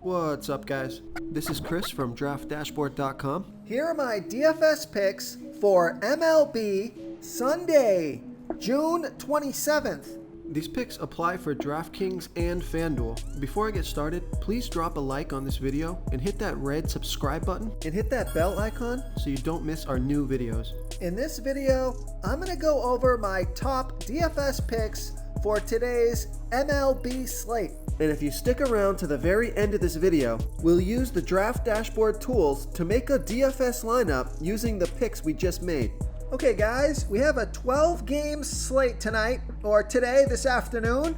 What's up, guys? This is Chris from DraftDashboard.com. Here are my DFS picks for MLB Sunday, June 27th. These picks apply for DraftKings and FanDuel. Before I get started, please drop a like on this video and hit that red subscribe button And hit that bell icon. so you don't miss our new videos. In this video, I'm going to go over my top DFS picks for today's MLB slate. And if you stick around to the very end of this video, we'll use the Draft Dashboard tools to make a DFS lineup using the picks we just made. Okay guys, we have a 12-game slate tonight, or today, this afternoon.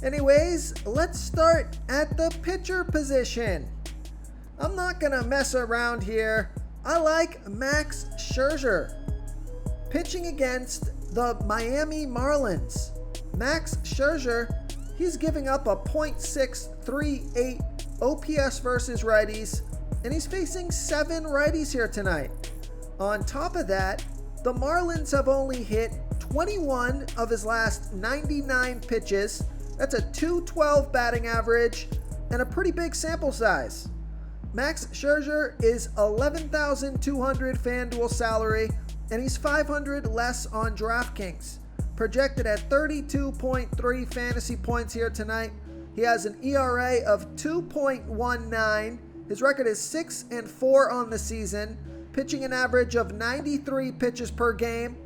Anyways, let's start at the pitcher position. I'm not gonna mess around here. I like Max Scherzer pitching against the Miami Marlins. Max Scherzer, he's giving up a .638 OPS versus righties, and he's facing 7 righties here tonight. On top of that, the Marlins have only hit 21 of his last 99 pitches. That's a .212 batting average and a pretty big sample size. Max Scherzer is $11,200 FanDuel salary, and he's $500 less on DraftKings. Projected at 32.3 fantasy points here tonight. He has an ERA of 2.19. His record is 6-4 on the season, pitching an average of 93 pitches per game,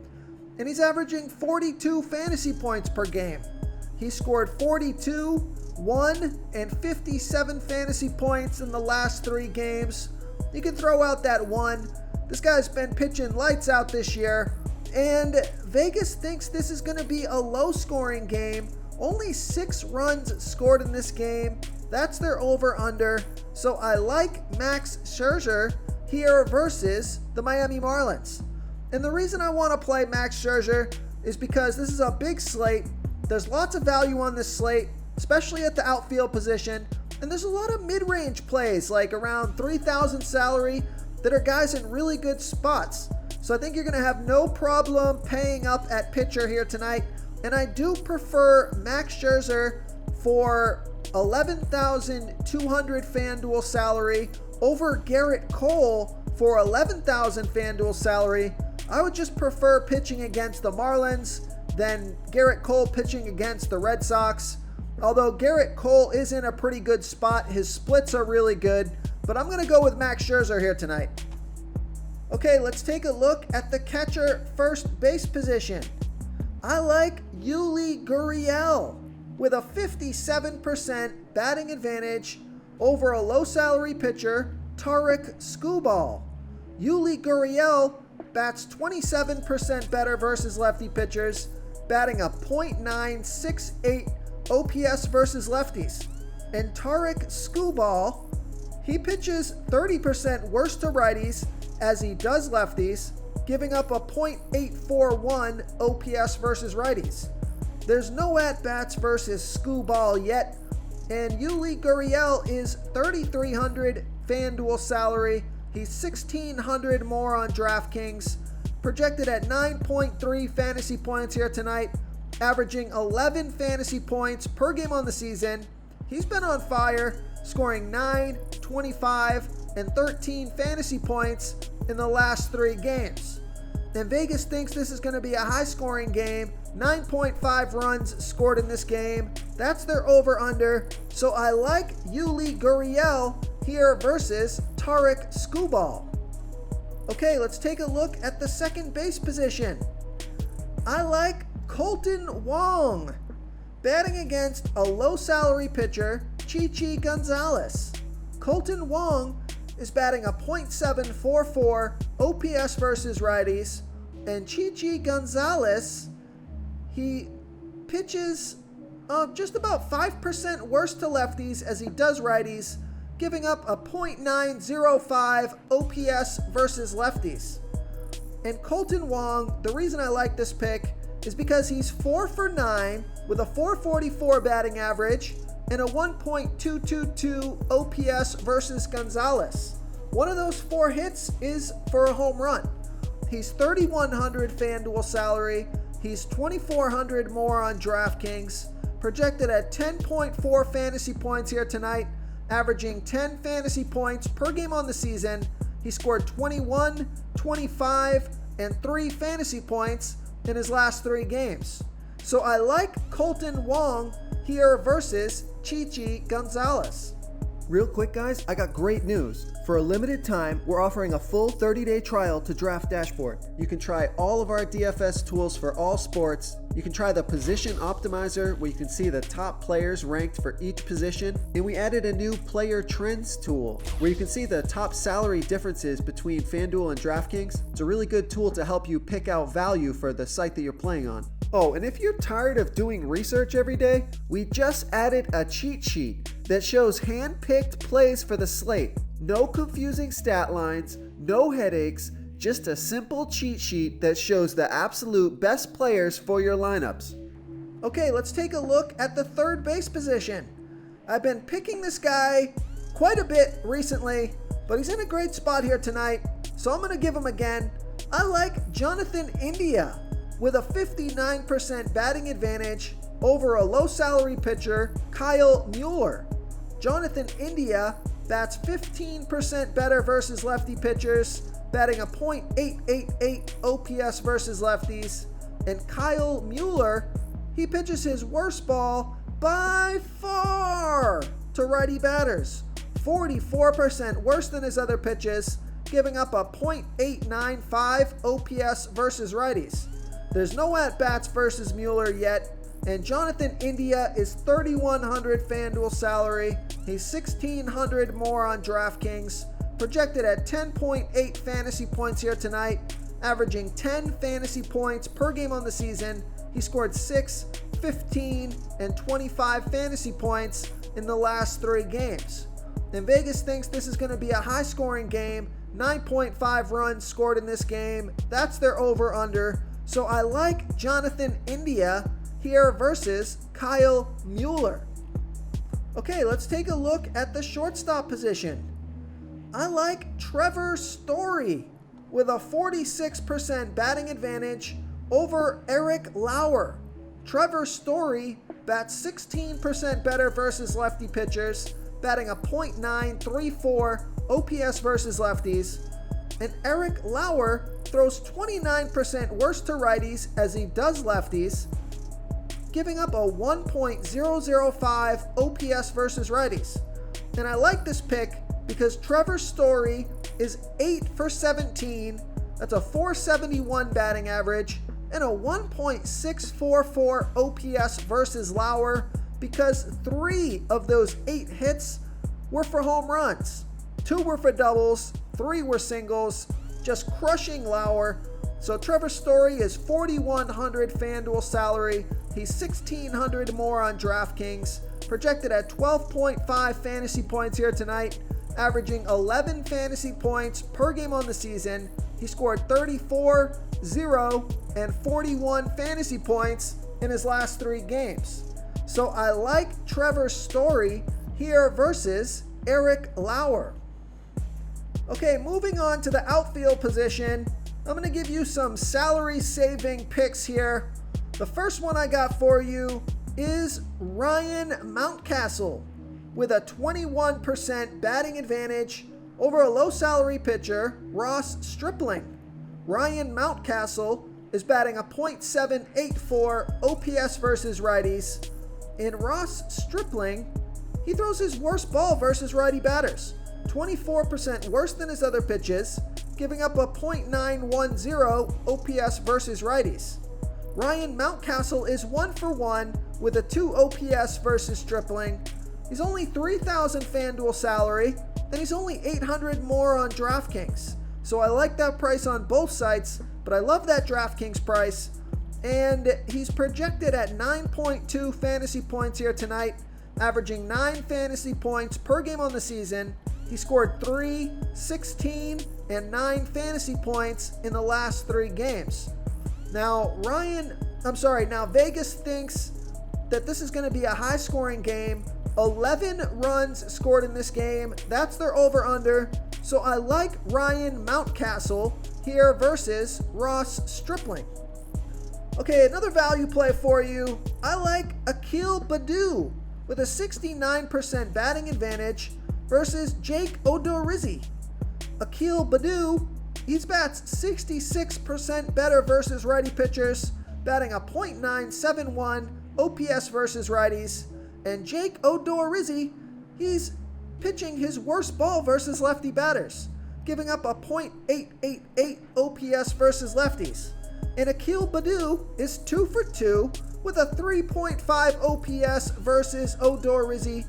and he's averaging 42 fantasy points per game. He scored 42, 1, and 57 fantasy points in the last 3 games. You can throw out that 1. This guy's been pitching lights out this year, and Vegas thinks this is going to be a low-scoring game. Only 6 runs scored in this game. That's their over-under. So I like Max Scherzer here versus the Miami Marlins. And the reason I want to play Max Scherzer is because this is a big slate. There's lots of value on this slate, especially at the outfield position. And there's a lot of mid-range plays, like around 3,000 salary, that are guys in really good spots. So I think you're going to have no problem paying up at pitcher here tonight. And I do prefer Max Scherzer for $11,200 FanDuel salary over Garrett Cole for $11,000 FanDuel salary. I would just prefer pitching against the Marlins than Garrett Cole pitching against the Red Sox. Although Garrett Cole is in a pretty good spot. His splits are really good. But I'm going to go with Max Scherzer here tonight. Okay, let's take a look at the catcher first base position. I like Yuli Gurriel with a 57% batting advantage over a low-salary pitcher, Tarik Skubal. Yuli Gurriel bats 27% better versus lefty pitchers, batting a .968 OPS versus lefties. And Tarik Skubal, he pitches 30% worse to righties as he does lefties, giving up a .841 OPS versus righties. There's no at-bats versus Skubal yet, and Yuli Gurriel is $3,300 FanDuel salary. He's $1,600 more on DraftKings, projected at 9.3 fantasy points here tonight, averaging 11 fantasy points per game on the season. He's been on fire, scoring 9, 25, and 13 fantasy points in the last 3 games. And Vegas thinks this is going to be a high-scoring game. 9.5 runs scored in this game. That's their over-under. So I like Yuli Gurriel here versus Tarik Skubal. Okay, let's take a look at the second base position. I like Colton Wong batting against a low-salary pitcher, Chichi Gonzalez. Colton Wong is batting a .744 OPS versus righties, and Chichi Gonzalez, he pitches just about 5% worse to lefties as he does righties, giving up a .905 OPS versus lefties. And Colton Wong, the reason I like this pick is because he's 4 for 9 with a .444 batting average and a 1.222 OPS versus Gonzalez. One of those 4 hits is for a home run. He's $3,100 FanDuel salary. He's $2,400 more on DraftKings. Projected at 10.4 fantasy points here tonight, averaging 10 fantasy points per game on the season. He scored 21, 25, and 3 fantasy points in his last 3 games. So I like Colton Wong here versus Chichi Gonzalez. Real quick, guys, I got great news. For a limited time, we're offering a full 30-day trial to Draft Dashboard. You can try all of our DFS tools for all sports. You can try the Position Optimizer, where you can see the top players ranked for each position. And we added a new Player Trends tool, where you can see the top salary differences between FanDuel and DraftKings. It's a really good tool to help you pick out value for the site that you're playing on. Oh, and if you're tired of doing research every day, we just added a cheat sheet that shows hand-picked plays for the slate. No confusing stat lines, no headaches, just a simple cheat sheet that shows the absolute best players for your lineups. Okay, let's take a look at the third base position. I've been picking this guy quite a bit recently, but he's in a great spot here tonight, so I'm going to give him again. I like Jonathan India with a 59% batting advantage over a low salary pitcher, Kyle Mueller. Jonathan India bats 15% better versus lefty pitchers, batting a .888 OPS versus lefties. And Kyle Mueller, he pitches his worst ball by far to righty batters, 44% worse than his other pitches, giving up a .895 OPS versus righties. There's no at-bats versus Mueller yet, and Jonathan India is $3,100 FanDuel salary. He's $1,600 more on DraftKings, projected at 10.8 fantasy points here tonight, averaging 10 fantasy points per game on the season. He scored 6, 15, and 25 fantasy points in the last 3 games. And Vegas thinks this is going to be a high-scoring game, 9.5 runs scored in this game. That's their over-under. So I like Jonathan India here versus Kyle Mueller. Okay, let's take a look at the shortstop position. I like Trevor Story with a 46% batting advantage over Eric Lauer. Trevor Story bats 16% better versus lefty pitchers, batting a .934 OPS versus lefties. And Eric Lauer throws 29% worse to righties as he does lefties, giving up a 1.005 OPS versus righties. And I like this pick because Trevor Story is 8 for 17. That's a .471 batting average and a 1.644 OPS versus Lauer, because 3 of those 8 hits were for home runs. 2 were for doubles, 3 were singles, just crushing Lauer. So Trevor Story is $4,100 FanDuel salary. He's $1,600 more on DraftKings, projected at 12.5 fantasy points here tonight, averaging 11 fantasy points per game on the season. He scored 34, 0, and 41 fantasy points in his last 3 games. So I like Trevor Story here versus Eric Lauer. Okay, moving on to the outfield position. I'm going to give you some salary saving picks here. The first one I got for you is Ryan Mountcastle with a 21% batting advantage over a low salary pitcher, Ross Stripling. Ryan Mountcastle is batting a .784 OPS versus righties. And Ross Stripling, he throws his worst ball versus righty batters, 24% worse than his other pitches, giving up a .910 OPS versus righties. Ryan Mountcastle is 1 for 1 with a 2 OPS versus Stripling. He's only $3,000 FanDuel salary, and he's only $800 more on DraftKings. So I like that price on both sites, but I love that DraftKings price. And he's projected at 9.2 fantasy points here tonight, averaging 9 fantasy points per game on the season. He scored 3, 16, and 9 fantasy points in the last 3 games. Now, Vegas thinks that this is going to be a high-scoring game. 11 runs scored in this game. That's their over-under. So I like Ryan Mountcastle here versus Ross Stripling. Okay, another value play for you. I like Akil Baddoo with a 69% batting advantage versus Jake Odorizzi. Akil Baddoo, he bats 66% better versus righty pitchers, batting a .971 OPS versus righties. And Jake Odorizzi, he's pitching his worst ball versus lefty batters, giving up a .888 OPS versus lefties. And Akil Baddoo is 2 for 2 with a 3.5 OPS versus Odorizzi.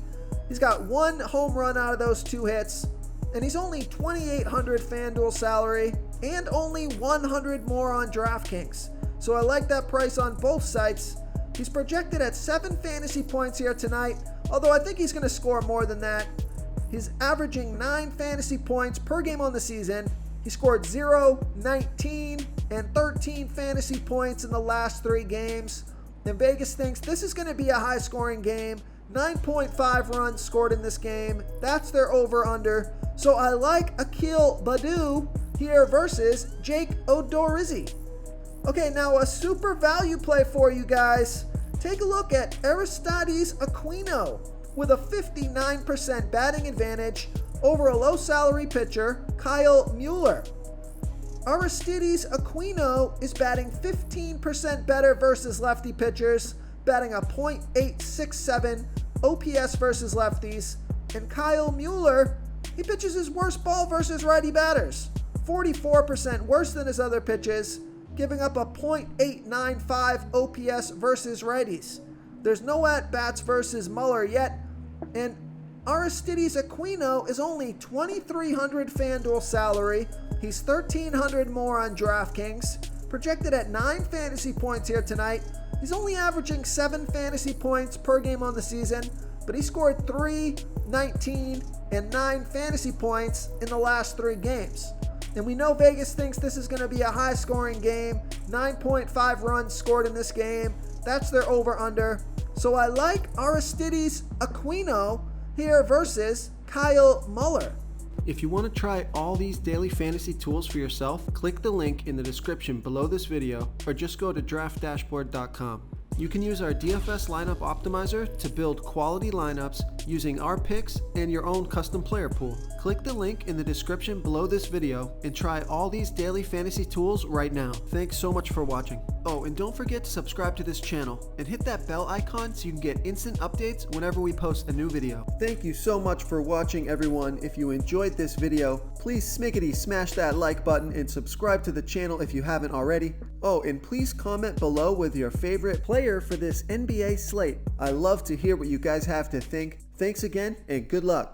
He's got 1 home run out of those 2 hits, and he's only $2,800 FanDuel salary and only $100 more on DraftKings. So I like that price on both sites. He's projected at 7 fantasy points here tonight, although I think he's going to score more than that. He's averaging 9 fantasy points per game on the season. He scored 0, 19, and 13 fantasy points in the last 3 games. And Vegas thinks this is going to be a high-scoring game. 9.5 runs scored in this game. That's their over-under. So I like Akil Baddoo here versus Jake Odorizzi. Okay, now a super value play for you guys. Take a look at Aristidis Aquino with a 59% batting advantage over a low-salary pitcher, Kyle Mueller. Aristidis Aquino is batting 15% better versus lefty pitchers, batting a .867 OPS versus lefties. And Kyle Mueller, he pitches his worst ball versus righty batters, 44% worse than his other pitches, giving up a .895 OPS versus righties. There's no at-bats versus Mueller yet, and Aristidis Aquino is only $2,300 FanDuel salary. He's $1,300 more on DraftKings, projected at 9 fantasy points here tonight. He's only averaging 7 fantasy points per game on the season, but he scored 3, 19, and 9 fantasy points in the last 3 games. And we know Vegas thinks this is going to be a high-scoring game. 9.5 runs scored in this game. That's their over-under. So I like Aristidis Aquino here versus Kyle Mueller. If you want to try all these daily fantasy tools for yourself, click the link in the description below this video or just go to draftdashboard.com. You can use our DFS lineup optimizer to build quality lineups using our picks and your own custom player pool. Click the link in the description below this video and try all these daily fantasy tools right now. Thanks so much for watching. Oh, and don't forget to subscribe to this channel and hit that bell icon so you can get instant updates whenever we post a new video. Thank you so much for watching, everyone. If you enjoyed this video, please smash that like button and subscribe to the channel if you haven't already. Oh, and please comment below with your favorite player for this NBA slate. I love to hear what you guys have to think. Thanks again, and good luck.